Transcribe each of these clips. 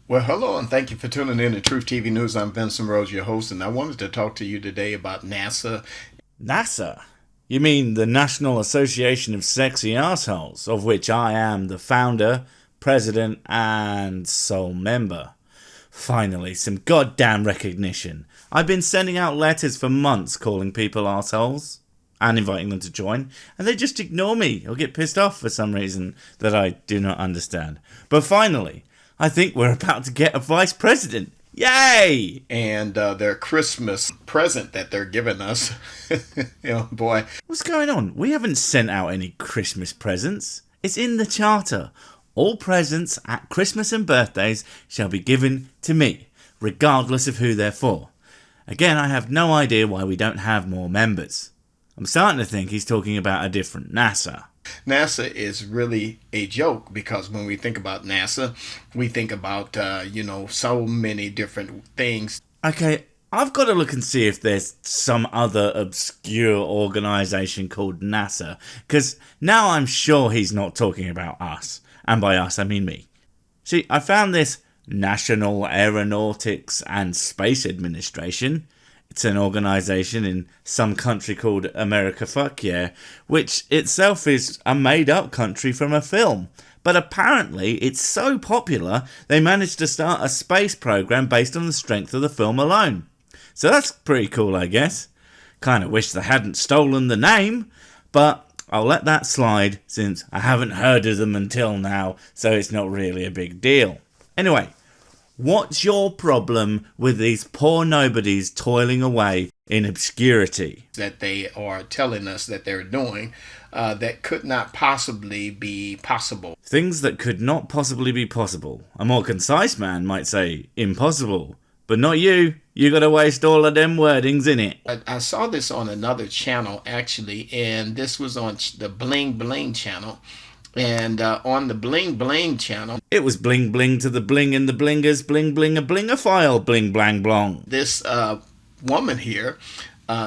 Well, hello, and thank you for tuning in to Truth TV News. I'm Vincent Rose, your host, and I wanted to talk to you today about NASA. NASA? You mean the National Association of Sexy Assholes, of which I am the founder, president, and sole member. Finally, some goddamn recognition. I've been sending out letters for months calling people assholes and inviting them to join, and they just ignore me or get pissed off for some reason that I do not understand. But finally, I think we're about to get a vice president. Yay! And their Christmas present that they're giving us. Boy. What's going on? We haven't sent out any Christmas presents. It's in the charter. All presents at Christmas and birthdays shall be given to me, regardless of who they're for. Again, I have no idea why we don't have more members. I'm starting to think he's talking about a different NASA. NASA is really a joke because when we think about NASA, we think about, so many different things. Okay, I've got to look and see if there's some other obscure organisation called NASA, because now I'm sure he's not talking about us. And by us, I mean me. See, I found this National Aeronautics and Space Administration. It's an organisation in some country called America Fuck Yeah, which itself is a made-up country from a film. But apparently it's so popular, they managed to start a space program based on the strength of the film alone. So that's pretty cool, I guess. Kinda wish they hadn't stolen the name, but I'll let that slide since I haven't heard of them until now, so it's not really a big deal. Anyway, what's your problem with these poor nobodies toiling away in obscurity? That they are telling us that they're doing that could not possibly be possible. Things that could not possibly be possible. A more concise man might say impossible. But not you. You gotta waste all of them wordings in it. I saw this on another channel actually, and this was on the Bling Bling channel. And on the Bling Bling channel, it was bling bling to the bling and the blingers, bling bling a blingophile, bling blang blong. This woman here,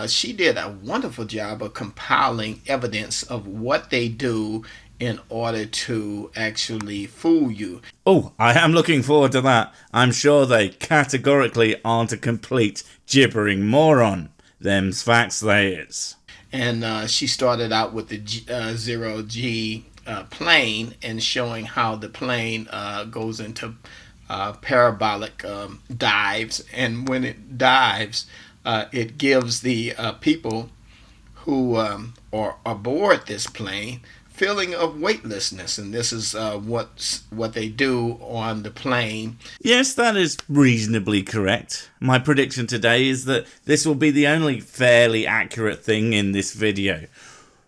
she did a wonderful job of compiling evidence of what they do in order to actually fool you. Oh, I am looking forward to that. I'm sure they categorically aren't a complete gibbering moron. Them's facts they is. And she started out with the zero-G plane and showing how the plane goes into parabolic dives, and when it dives, it gives the people who are aboard this plane feeling of weightlessness, and this is what they do on the plane. Yes, that is reasonably correct. My prediction today is that this will be the only fairly accurate thing in this video.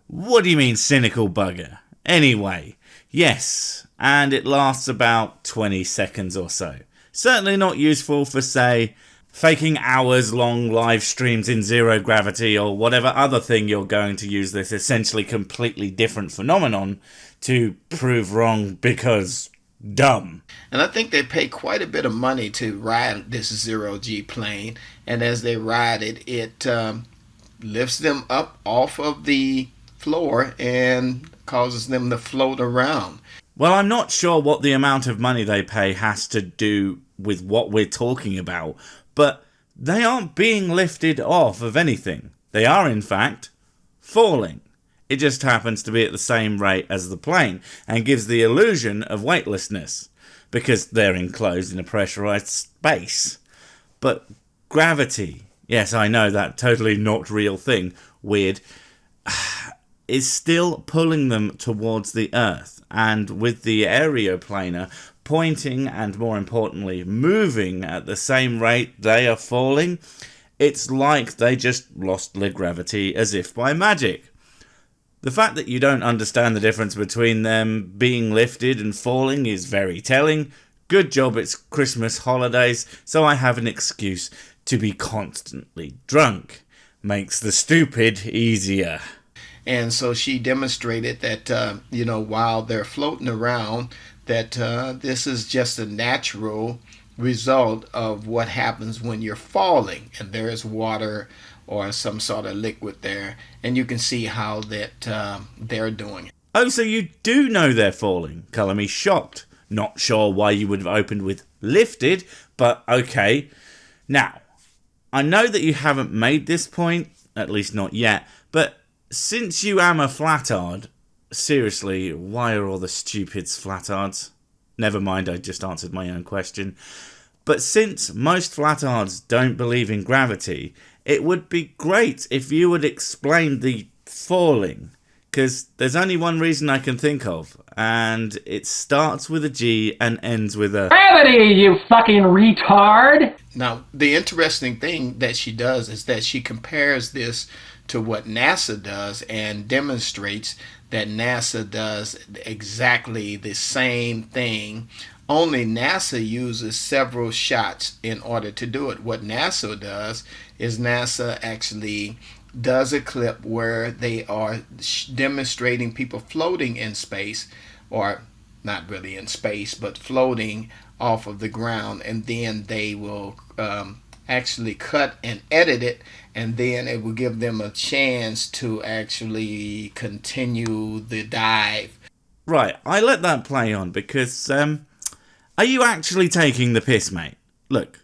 What do you mean, cynical bugger? Anyway, yes, and it lasts about 20 seconds or so. Certainly not useful for, say, faking hours-long live streams in zero gravity or whatever other thing you're going to use this essentially completely different phenomenon to prove wrong because dumb. And I think they pay quite a bit of money to ride this zero-G plane, and as they ride it, it lifts them up off of the floor and causes them to float around. Well, I'm not sure what the amount of money they pay has to do with what we're talking about, but they aren't being lifted off of anything. They are, in fact, falling. It just happens to be at the same rate as the plane and gives the illusion of weightlessness because they're enclosed in a pressurized space. But gravity, yes, I know, that totally not real thing, weird, is still pulling them towards the Earth, and with the aeroplaner pointing and, more importantly, moving at the same rate they are falling, it's like they just lost their gravity as if by magic. The fact that you don't understand the difference between them being lifted and falling is very telling. Good job it's Christmas holidays, so I have an excuse to be constantly drunk. Makes the stupid easier. And so she demonstrated that, while they're floating around, that this is just a natural result of what happens when you're falling and there is water or some sort of liquid there, and you can see how that they're doing it. Oh, so you do know they're falling? Colour me shocked. Not sure why you would have opened with lifted, but okay. Now, I know that you haven't made this point, at least not yet, but since you am a flatard, seriously, why are all the stupids flatards? Never mind, I just answered my own question. But since most flatards don't believe in gravity, it would be great if you would explain the falling. Because there's only one reason I can think of, and it starts with a G and ends with a... Gravity, you fucking retard! Now, the interesting thing that she does is that she compares this to what NASA does and demonstrates that NASA does exactly the same thing. Only NASA uses several shots in order to do it. What NASA does is NASA actually does a clip where they are demonstrating people floating in space, or not really in space, but floating off of the ground, and then they will actually cut and edit it, and then it will give them a chance to actually continue the dive. Right, I let that play on because, are you actually taking the piss, mate? Look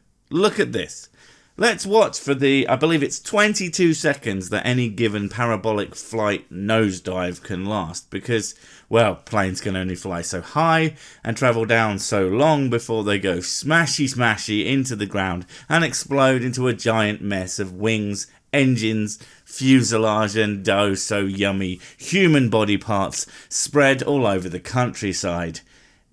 at this. Let's watch for the, I believe it's 22 seconds that any given parabolic flight nosedive can last because, well, planes can only fly so high and travel down so long before they go smashy into the ground and explode into a giant mess of wings, engines, fuselage and oh so yummy human body parts spread all over the countryside,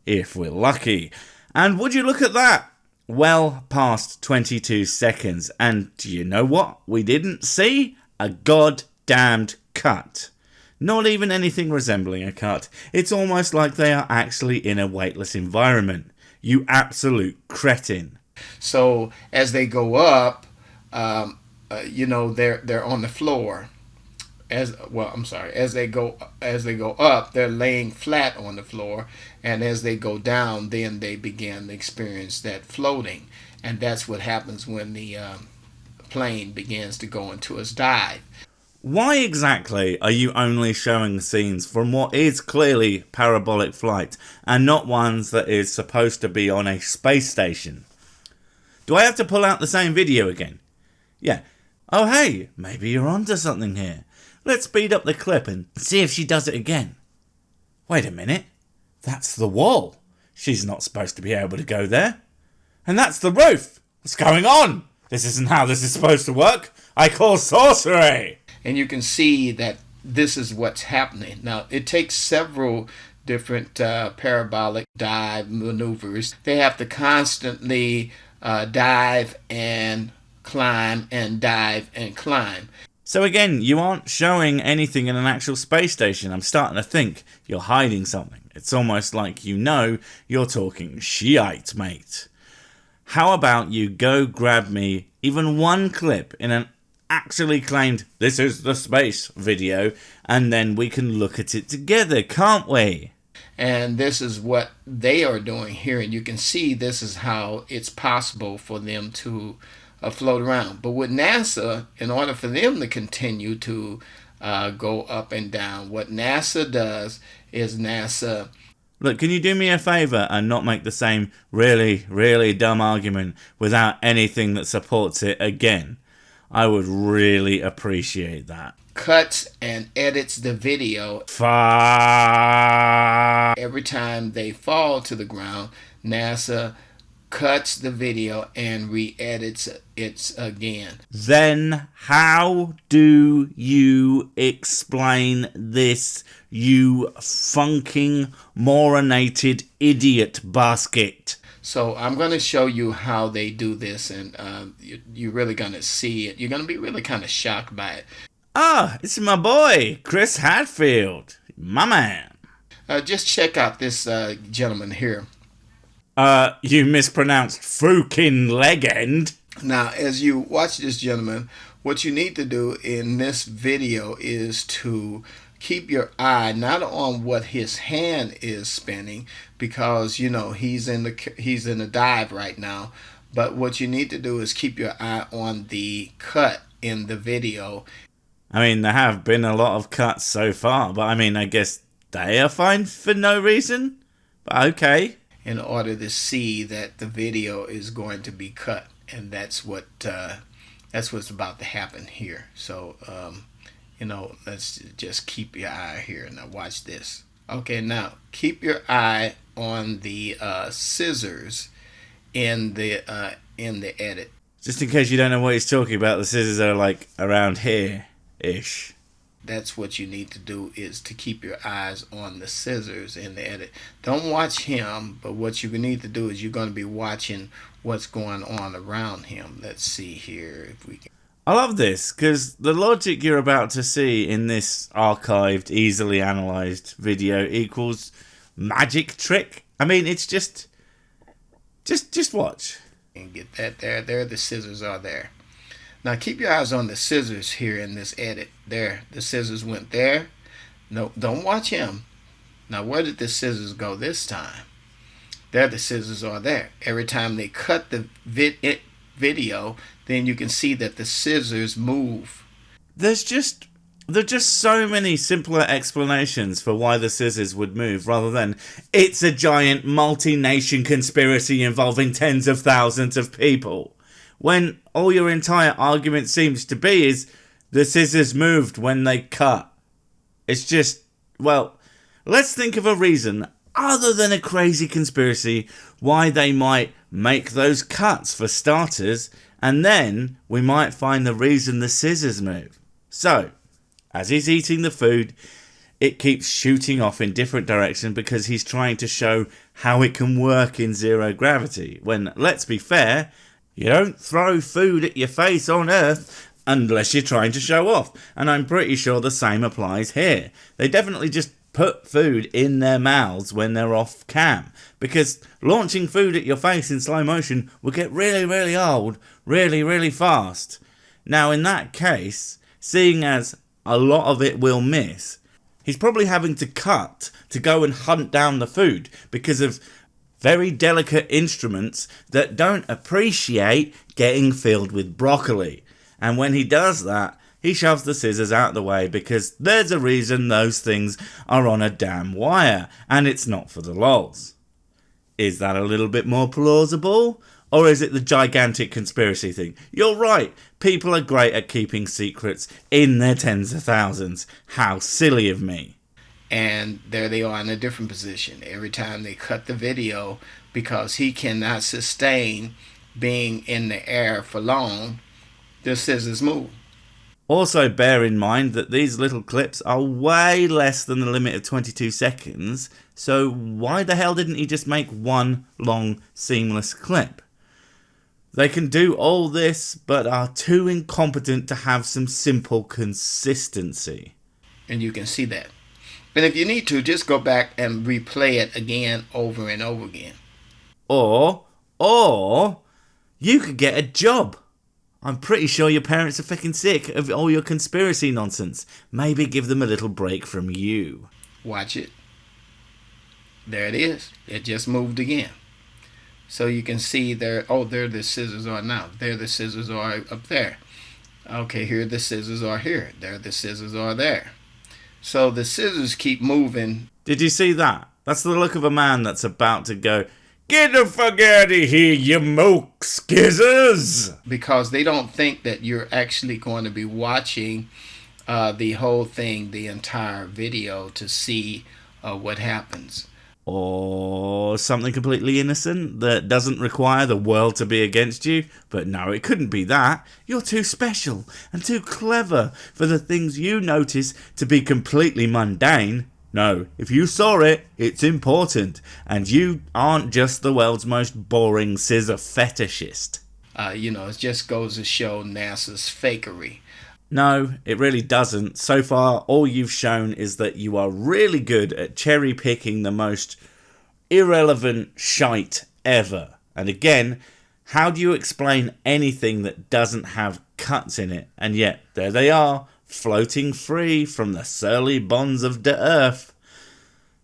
if we're lucky. And would you look at that? Well past 22 seconds, and do you know what we didn't see? A goddamned cut. Not even anything resembling a cut. It's almost like they are actually in a weightless environment. You absolute cretin. So as they go up, they're on the floor. As they go up, they're laying flat on the floor, and as they go down, then they begin to experience that floating, and that's what happens when the plane begins to go into its dive. Why exactly are you only showing scenes from what is clearly parabolic flight and not ones that is supposed to be on a space station? Do I have to pull out the same video again? Yeah. Oh hey, maybe you're onto something here. Let's speed up the clip and see if she does it again. Wait a minute. That's the wall. She's not supposed to be able to go there. And that's the roof. What's going on? This isn't how this is supposed to work. I call sorcery. And you can see that this is what's happening. Now, it takes several different parabolic dive maneuvers. They have to constantly dive and climb and dive and climb. So again, you aren't showing anything in an actual space station. I'm starting to think you're hiding something. It's almost like you're talking shite, mate. How about you go grab me even one clip in an actually claimed "this is the space" video, and then we can look at it together, can't we? And this is what they are doing here, and you can see this is how it's possible for them to float around. But with NASA, in order for them to continue to go up and down, what NASA does is NASA... Look, can you do me a favour and not make the same really, really dumb argument without anything that supports it again? I would really appreciate that. Cuts and edits the video. Every time they fall to the ground, NASA cuts the video and re-edits it again. Then how do you explain this, you funking morinated idiot basket? So I'm going to show you how they do this, and you're really going to see it. You're going to be really kind of shocked by it. Ah, it's my boy, Chris Hadfield. My man. Just check out this gentleman here. You mispronounced fucking legend. Now, as you watch this gentleman, what you need to do in this video is to keep your eye not on what his hand is spinning, because he's in the dive right now, but what you need to do is keep your eye on the cut in the video. I mean, there have been a lot of cuts so far, but I mean, I guess they are fine for no reason. But okay. in order to see that the video is going to be cut, and that's what's about to happen here. So let's just keep your eye here. Now watch this. Okay, now keep your eye on the scissors in the edit. Just in case you don't know what he's talking about, the scissors are like around here-ish. That's what you need to do, is to keep your eyes on the scissors in the edit. Don't watch him, but what you need to do is you're going to be watching what's going on around him. Let's see here if we can. I love this, because the logic you're about to see in this archived, easily analysed video equals magic trick. I mean, it's just watch. And get that there the scissors are there. Now keep your eyes on the scissors here in this edit. There, the scissors went there. No, don't watch him. Now where did the scissors go this time? There, the scissors are there. Every time they cut the video, then you can see that the scissors move. There are just so many simpler explanations for why the scissors would move, rather than it's a giant multi-nation conspiracy involving tens of thousands of people. When all your entire argument seems to be is the scissors moved when they cut. It's just, well, let's think of a reason other than a crazy conspiracy why they might make those cuts for starters, and then we might find the reason the scissors move. So, as he's eating the food, it keeps shooting off in different directions because he's trying to show how it can work in zero gravity. When, let's be fair, you don't throw food at your face on Earth unless you're trying to show off. And I'm pretty sure the same applies here. They definitely just put food in their mouths when they're off cam, because launching food at your face in slow motion will get really, really old really, really fast. Now, in that case, seeing as a lot of it will miss, he's probably having to cut to go and hunt down the food because of very delicate instruments that don't appreciate getting filled with broccoli. And when he does that, he shoves the scissors out the way because there's a reason those things are on a damn wire, and it's not for the lols. Is that a little bit more plausible? Or is it the gigantic conspiracy thing? You're right, people are great at keeping secrets in their tens of thousands. How silly of me. And there they are in a different position. Every time they cut the video, because he cannot sustain being in the air for long, the scissors move. Also bear in mind that these little clips are way less than the limit of 22 seconds, so why the hell didn't he just make one long, seamless clip? They can do all this, but are too incompetent to have some simple consistency. And you can see that. And if you need to, just go back and replay it again over and over again. Or you could get a job. I'm pretty sure your parents are fucking sick of all your conspiracy nonsense. Maybe give them a little break from you. Watch it. There it is. It just moved again. So you can see there, there the scissors are now. There the scissors are up there. Okay, here the scissors are here. There the scissors are there. So the scissors keep moving. Did you see that? That's the look of a man that's about to go, "Get the fuck out of here, you moke skizzers!" Because they don't think that you're actually going to be watching the whole thing, the entire video, to see what happens. Or something completely innocent that doesn't require the world to be against you. But no, it couldn't be that. You're too special and too clever for the things you notice to be completely mundane. No, if you saw it, it's important. And you aren't just the world's most boring scissor fetishist. It just goes to show NASA's fakery. No, it really doesn't. So far, all you've shown is that you are really good at cherry picking the most irrelevant shite ever. And again, how do you explain anything that doesn't have cuts in it? And yet, there they are, floating free from the surly bonds of the earth.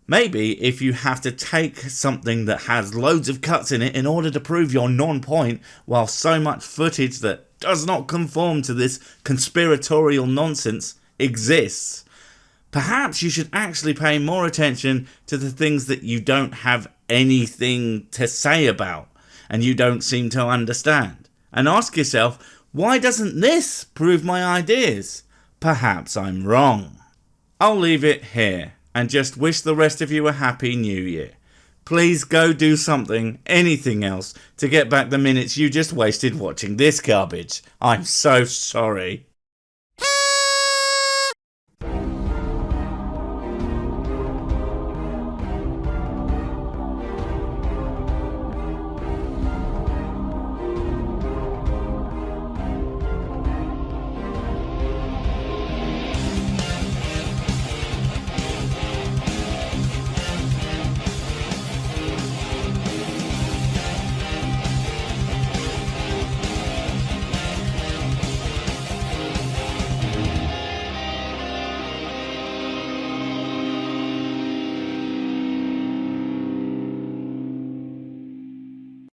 Maybe if you have to take something that has loads of cuts in it in order to prove your non-point, while so much footage that does not conform to this conspiratorial nonsense exists, Perhaps you should actually pay more attention to the things that you don't have anything to say about and you don't seem to understand. And ask yourself, why doesn't this prove my ideas? Perhaps I'm wrong. I'll leave it here and just wish the rest of you a happy new year. Please go do something, anything else, to get back the minutes you just wasted watching this garbage. I'm so sorry.